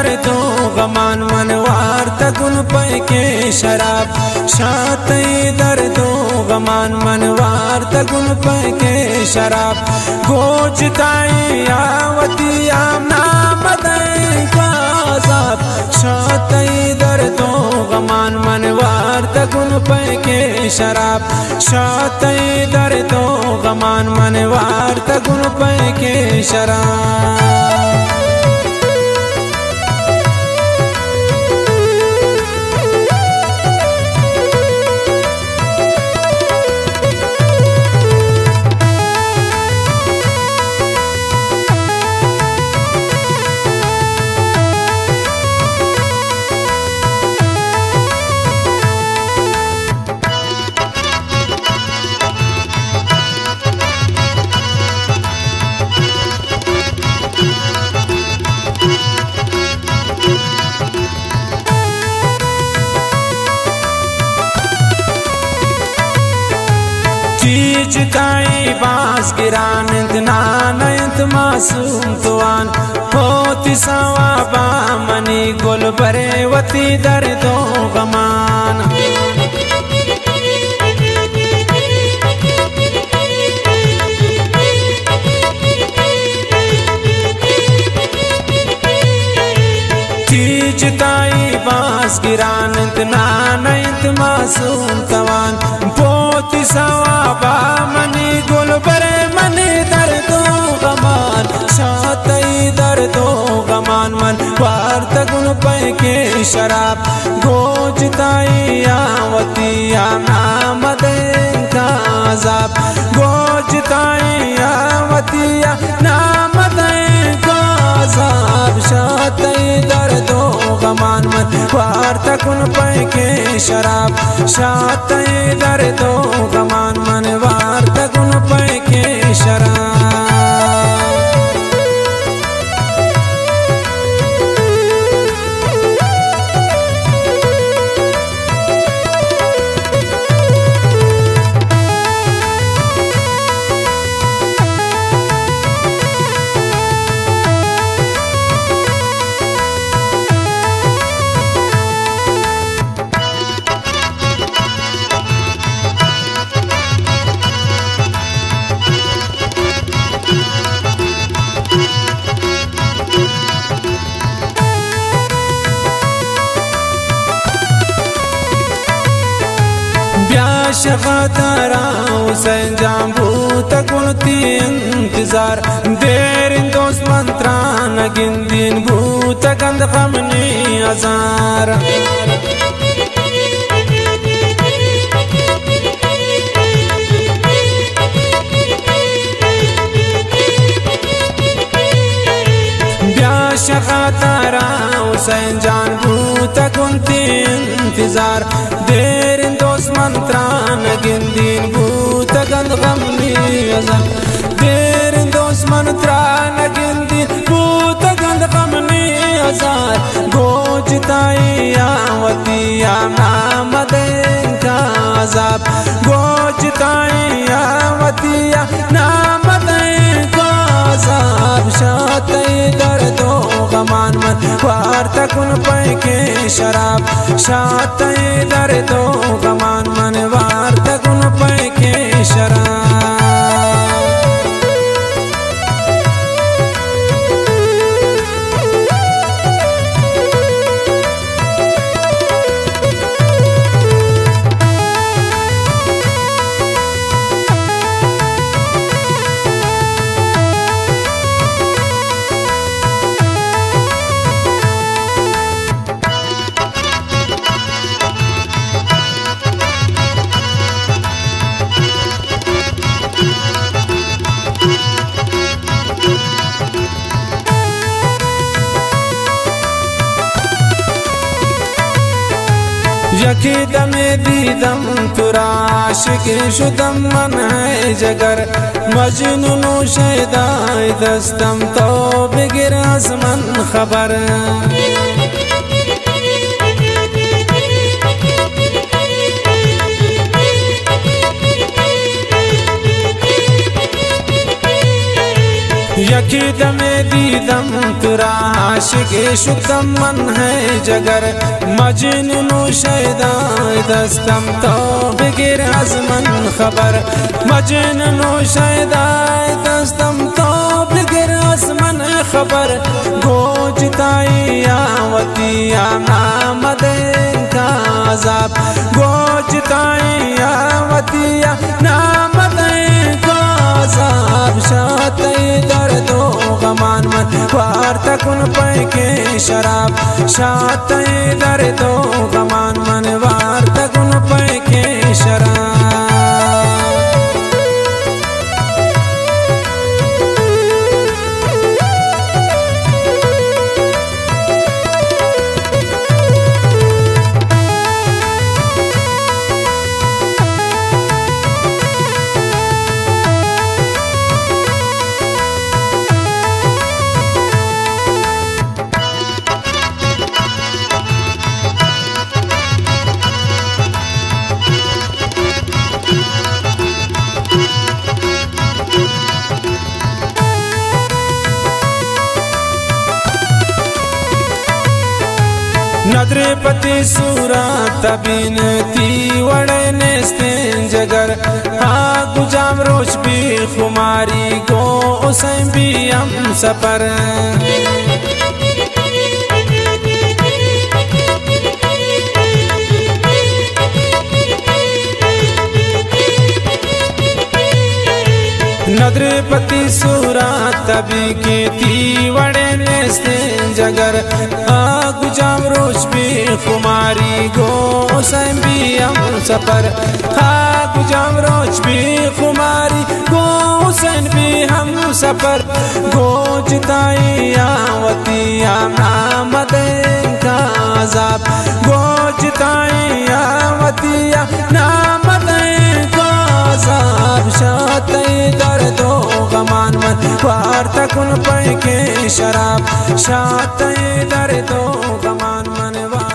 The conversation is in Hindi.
दर्दो गमान मनवार तगुन पैके शराब शातई दर्दो गमान मनवार तगुन पैके शराब गोजताई आवती आमना मदई काजाब शातई दर्दो गमान मनवार तगुन पैके शराब शातई दर्दो गमान मनवार तगुन पैके शराब चीजताई बास गिरान नानयत मासूम तुआन होती सवाबा मनी गुल बरे वती दर्दो गमान चीजताई बास गिरान नानयत मासूम तुआन होती सवाबा मनी गुल बरे मनी दर्दो गमान शातई दर्दो गमान मन वार तगुन पैके शराब गोजताई आवती नामदे काजाब गोजताई आवती नामदे काजाब शातई दर्दो गमान मन वार तगुन पैके शराब शातई दर्दो गमान मन वार तगुन पैके शराब शफ़ातारा हुसैन जाम्बू तकुनती इंतजार देर दोस्त मंत्रा नगिन दिन भूत गंध खमनी हजार शफ़ातारा हुसैन जाम्बू तकुनती इंतजार देर दोस्त मंत्रा नगिन दिन भूत गंध गमनी अजन देर दोस्त मंत्रा नगिन दिन भूत गंध गमनी अजार गोजताई आवती नामदे काजाब गोजताई आवती नामदे काजाब शातई दर्दो गमान मन वार तगुन पैके शराब शातई दर्दो गमान मन वार तगुन पैके शराब यकी दमे दीदम तुराशिक शुदम मन है जगर मजनूनु शैदाई दस्तम तो बिगिर आसमन खबर यकी दमे दीदम तुरा आशिक शुद्धम मन है जगर मजनू शैदाय दस्तम तो बिगिर अज़मन खबर मजनू शैदाय दस्तम तो बिगिर अज़मन खबर गोजताई आवतिया नामदे का अज़ाब गोजताई आवतिया नामदे का अज़ाब शाते दर्दो गमान मन वार तकुन पैके शराब शाते दर्दो गमान मन वार तकुन पैके शराब नदरे पति सूरा तबीन ती वड़े नेस्तें जगर हाँ गुजाम रोश भी खुमारी गो उसे भी हम सपर नदरे पति सूरा तभी के ती वड़े नेस्ते जगर गुजाम रोश भी कुमारी गो भी हम सफर गुजाम रोश भी कुमारी गो भी हम सफर गोजताई आवतिया नामदे का अज़ाब गोजताई आवतिया नामदे का अज़ाब शाते दर्दो गमान मन वार तकुन पैके शराब शाते दर्दो गमान मन वार